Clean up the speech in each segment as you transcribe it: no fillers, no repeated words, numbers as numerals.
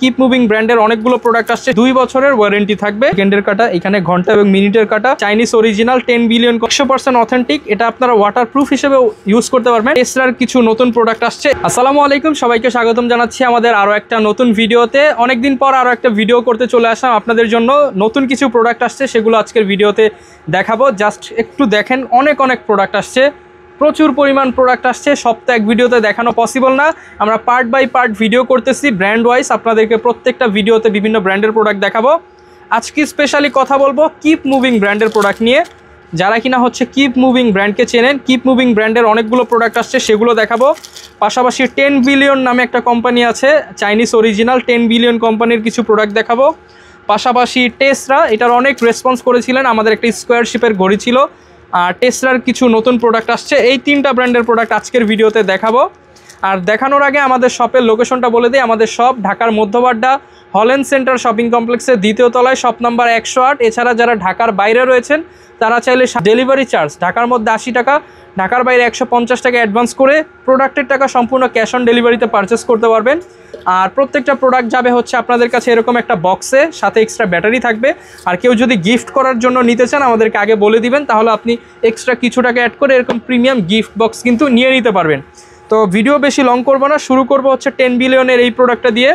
Keep moving ব্র্যান্ডের অনেকগুলো product আসছে, 2 বছরের ওয়ারেন্টি থাকবে। সেকেন্ডের কাটা, এখানে ঘন্টা এবং মিনিটের কাটা, চাইনিজ অরিজিনাল 10 বিলিয়ন 100% অথেন্টিক। এটা আপনারা ওয়াটারপ্রুফ হিসেবে ইউজ করতে পারবেন। টেসলার কিছু নতুন প্রোডাক্ট আসছে। আসসালামু আলাইকুম, সবাইকে স্বাগতম জানাচ্ছি আমাদের আরো একটা নতুন ভিডিওতে। অনেকদিন পর আরো একটা ভিডিও করতে চলে আসলাম আপনাদের জন্য। নতুন কিছু প্রোডাক্ট আসছে, সেগুলো আজকের ভিডিওতে দেখাবো। জাস্ট একটু দেখেন, অনেক প্রোডাক্ট আসছে, প্রচুর পরিমাণ প্রোডাক্ট আসছে। সপ্তাহে এক ভিডিওতে দেখানো পসিবল না, আমরা পার্ট বাই পার্ট ভিডিও করতেছি ব্র্যান্ড ওয়াইজ। আপনাদেরকে প্রত্যেকটা ভিডিওতে বিভিন্ন ব্র্যান্ডের প্রোডাক্ট দেখাবো। আজকে স্পেশালি কথা বলবো কিপ মুভিং ব্র্যান্ডের প্রোডাক্ট নিয়ে। যারা কিনা হচ্ছে কিপ মুভিং ব্র্যান্ডকে চেনেন, কিপ মুভিং ব্র্যান্ডের অনেকগুলো প্রোডাক্ট আসছে, সেগুলো দেখাবো। পাশাপাশি 10 বিলিয়ন নামে একটা কোম্পানি আছে, চাইনিজ অরিজিনাল 10 বিলিয়ন কোম্পানির কিছু প্রোডাক্ট দেখাবো। পাশাপাশি টেসলা, এটার অনেক রেসপন্স করেছিলেন, আমাদের একটা স্কোয়ারশিপের ঘড়ি ছিল। আর টেসলার কিছু নতুন প্রোডাক্ট আসছে, এই 3টা ব্র্যান্ডের প্রোডাক্ট আজকের ভিডিওতে দেখাবো। আর দেখানোর আগে আমাদের শপের লোকেশনটা বলে দিই। আমাদের শপ ঢাকার মধ্যবাড্ডা হল্যান্ড সেন্টার শপিং কমপ্লেক্সের 2য় তলায়, শপ নাম্বার 108। এছাড়া যারা ঢাকার বাইরে রয়েছেন তারা চাইলে ডেলিভারি চার্জ ঢাকার মধ্যে 80 টাকা, ঢাকার বাইরে 150 টাকা অ্যাডভান্স করে প্রোডাক্টের টাকা সম্পূর্ণ ক্যাশ অন ডেলিভারিতে পারচেস করতে পারবেন। আর প্রত্যেকটা প্রোডাক্ট যাবে হচ্ছে আপনাদের কাছে এরকম একটা বক্সে, সাথে এক্সট্রা ব্যাটারি থাকবে। আর কেউ যদি গিফট করার জন্য নিতে চান আমাদেরকে আগে বলে দিবেন, তাহলে আপনি এক্সট্রা কিছু টাকা অ্যাড করে এরকম প্রিমিয়াম গিফট বক্স কিন্তু নিয়ে নিতে পারবেন। তো ভিডিও বেশি লং করবো না, শুরু করবো হচ্ছে 10 বিলিয়নের এই প্রোডাক্টটা দিয়ে।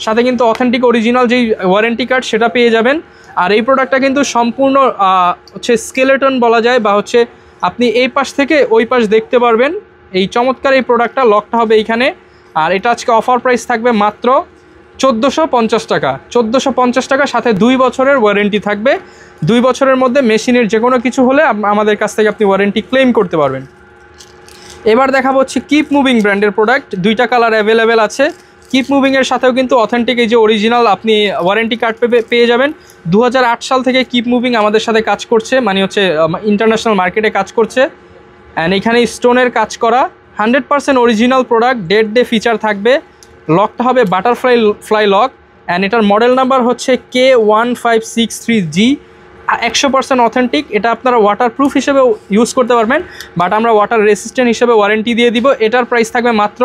সাথে কিন্তু অথেন্টিক অরিজিনাল যেই ওয়ারেন্টি কার্ড সেটা পেয়ে যাবেন। আর এই প্রোডাক্টটা কিন্তু সম্পূর্ণ হচ্ছে স্কেলেটন বলা যায়, বা হচ্ছে আপনি এই পাশ থেকে ওই পাশ দেখতে পারবেন। এই চমৎকার এই প্রোডাক্টটা লকটা হবে এইখানে। আর এটা আজকে অফার প্রাইস থাকবে মাত্র 1450 টাকা। 1450 টাকা, সাথে 2 বছরের ওয়ারেন্টি থাকবে। 2 বছরের মধ্যে মেশিনের যে কোনো কিছু হলে আমাদের কাছ থেকে আপনি ওয়ারেন্টি ক্লেম করতে পারবেন। এবার দেখাবো হচ্ছে কিপ মুভিং ব্র্যান্ডের প্রোডাক্ট, 2টা কালার অ্যাভেলেবেল আছে। কিপ মুভিংয়ের সাথেও কিন্তু অথেন্টিক এই যে অরিজিনাল আপনি ওয়ারেন্টি কার্ড পেয়ে যাবেন। 2008 সাল থেকে কিপ মুভিং আমাদের সাথে কাজ করছে, মানে হচ্ছে ইন্টারন্যাশনাল মার্কেটে কাজ করছে। অ্যান্ড এখানে স্টোনের কাজ করা 100% অরিজিনাল প্রোডাক্ট, ডে ফিচার থাকবে। লকটা হবে বাটারফ্লাই লক। অ্যান্ড এটার মডেল নাম্বার হচ্ছে K1563G, 100% অথেন্টিক। এটা আপনারা ওয়াটারপ্রুফ হিসেবে ইউজ করতে পারবেন, বাট আমরা ওয়াটার রেসিস্ট্যান্ট হিসেবে ওয়ারেন্টি দিয়ে দিব। এটার প্রাইস থাকবে মাত্র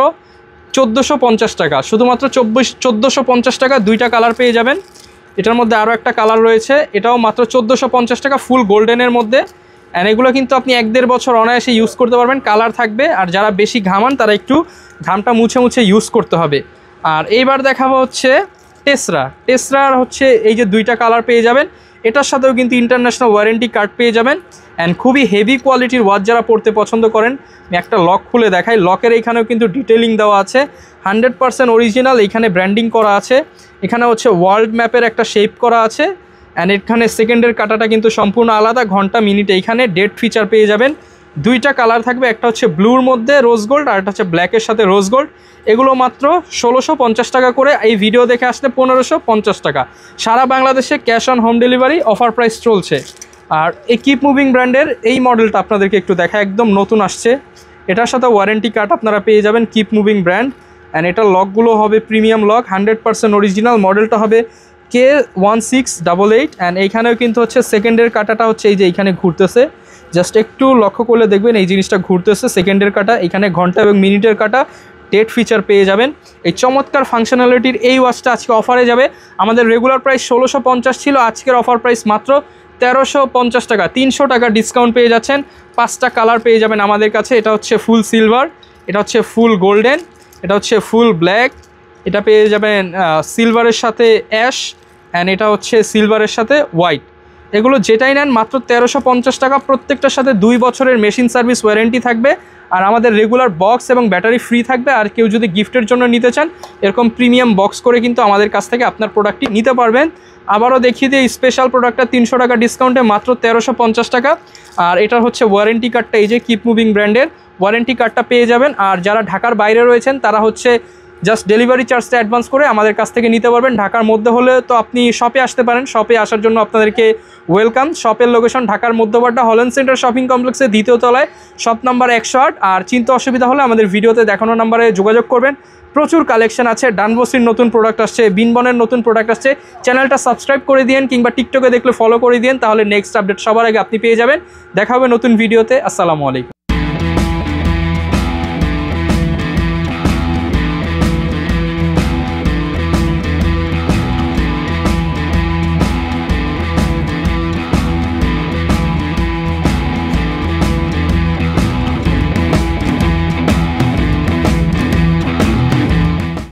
1450 টাকা, শুধুমাত্র 1450 টাকা। 2টা কালার পেয়ে যাবেন। এটার মধ্যে আরও একটা কালার রয়েছে, এটাও মাত্র 1450 টাকা, ফুল গোল্ডেনের মধ্যে। অ্যান্ড এগুলো কিন্তু আপনি 1-1.5 বছর অনায়াসে ইউজ করতে পারবেন। কালার থাকবে, আর যারা বেশি ঘামান তারা একটু ঘামটা মুছে ইউজ করতে হবে। আর এইবার দেখাবো হচ্ছে টেসলার হচ্ছে এই যে 2টা কালার পেয়ে যাবেন। এটার সাথেও কিন্তু ইন্টারন্যাশনাল ওয়ারেন্টি কার্ড পেয়ে যাবেন। অ্যান্ড খুবই হেভি কোয়ালিটির ওয়াচ যারা পড়তে পছন্দ করেন, আমি একটা লক খুলে দেখাই। লকের এইখানেও কিন্তু ডিটেলিং দেওয়া আছে, 100% অরিজিনাল। এইখানে ব্র্যান্ডিং করা আছে, এখানে হচ্ছে ওয়ার্ল্ড ম্যাপের একটা শেপ করা আছে। অ্যান্ড এখানে সেকেন্ডের কাটাটা কিন্তু সম্পূর্ণ আলাদা, ঘন্টা মিনিট এইখানে ডেট ফিচার পেয়ে যাবেন। 2টা কালার থাকবে, একটা হচ্ছে ব্লুর মধ্যে রোজ গোল্ড, আর একটা হচ্ছে ব্ল্যাকের সাথে রোজ গোল্ড। এগুলো মাত্র 1650 টাকা করে, এই ভিডিও দেখে আসলে 1550 টাকা। সারা বাংলাদেশে cash on home delivery offer price চলছে। আর এই কিপ মুভিং ব্র্যান্ডের এই মডেলটা আপনাদেরকে একটু দেখা, একদম নতুন আসছে। এটার সাথে ওয়ারেন্টি কার্ড আপনারা পেয়ে যাবেন, কিপ মুভিং ব্র্যান্ড। অ্যান্ড এটার লকগুলো হবে প্রিমিয়াম লক, 100% অরিজিনাল। মডেলটা হবে K1688। অ্যান্ড এইখানেও কিন্তু হচ্ছে সেকেন্ডের কাটাটা হচ্ছে এই যে এইখানে ঘুরতেছে, জাস্ট একটু লক্ষ্য করলে দেখবেন এই জিনিসটা ঘুরতেছে, সেকেন্ডের কাটা। এখানে ঘন্টা এবং মিনিটের কাটা, ডেট ফিচার পেয়ে যাবেন। এই চমৎকার ফাংশনালিটির এই ওয়াচটা আজকে অফারে যাবে। আমাদের রেগুলার প্রাইস 1650 ছিল, আজকের অফার প্রাইস মাত্র 1350 টাকা। 300 টাকা ডিসকাউন্ট পেয়ে যাচ্ছেন। 5টা কালার পেয়ে যাবেন আমাদের কাছে। এটা হচ্ছে ফুল সিলভার, এটা হচ্ছে ফুল গোল্ডেন, এটা হচ্ছে ফুল ব্ল্যাক, এটা পেয়ে যাবেন সিলভারের সাথে অ্যাশ, অ্যান্ড এটা হচ্ছে সিলভারের সাথে হোয়াইট। এগুলো যেটাই নেন মাত্র 1350 টাকা। প্রত্যেকটার সাথে 2 বছরের মেশিন সার্ভিস ওয়ারেন্টি থাকবে। আর আমাদের রেগুলার বক্স এবং ব্যাটারি ফ্রি থাকবে। আর কেউ যদি গিফটের জন্য নিতে চান, এরকম প্রিমিয়াম বক্স করে কিন্তু আমাদের কাছ থেকে আপনার প্রোডাক্টটি নিতে পারবেন। আবারও দেখিয়ে দিই, স্পেশাল প্রোডাক্টটা 300 টাকা ডিসকাউন্টে মাত্র 1350 টাকা। আর এটার হচ্ছে ওয়ারেন্টি কার্ডটা, এই যে কিপ মুভিং ব্র্যান্ডের ওয়ারেন্টি কার্ডটা পেয়ে যাবেন। আর যারা ঢাকার বাইরে রয়েছেন তারা হচ্ছে জাস্ট ডেলিভারি চার্জটা অ্যাডভান্স করে আমাদের কাছ থেকে নিতে পারবেন। ঢাকার মধ্যে হলে তো আপনি শপে আসতে পারেন, শপে আসার জন্য আপনাদেরকে ওয়েলকাম। শপের লোকেশন ঢাকার মধ্যবাড্ডা হল্যান্ড সেন্টার শপিং কমপ্লেক্সের 2য় তলায়, শপ নাম্বার 108। আর চিন্তা অসুবিধা হলে আমাদের ভিডিওতে দেখানো নাম্বারে যোগাযোগ করবেন। প্রচুর কালেকশন আছে, ডানবসির নতুন প্রোডাক্ট আসছে, বিনবনের নতুন প্রোডাক্ট আসছে। চ্যানেলটা সাবস্ক্রাইব করে দিন, কিংবা টিকটকে দেখলে ফলো করে দিন, তাহলে নেক্সট আপডেট সবার আগে আপনি পেয়ে যাবেন। দেখা হবে নতুন ভিডিওতে। আসসালামু আলাইকুম।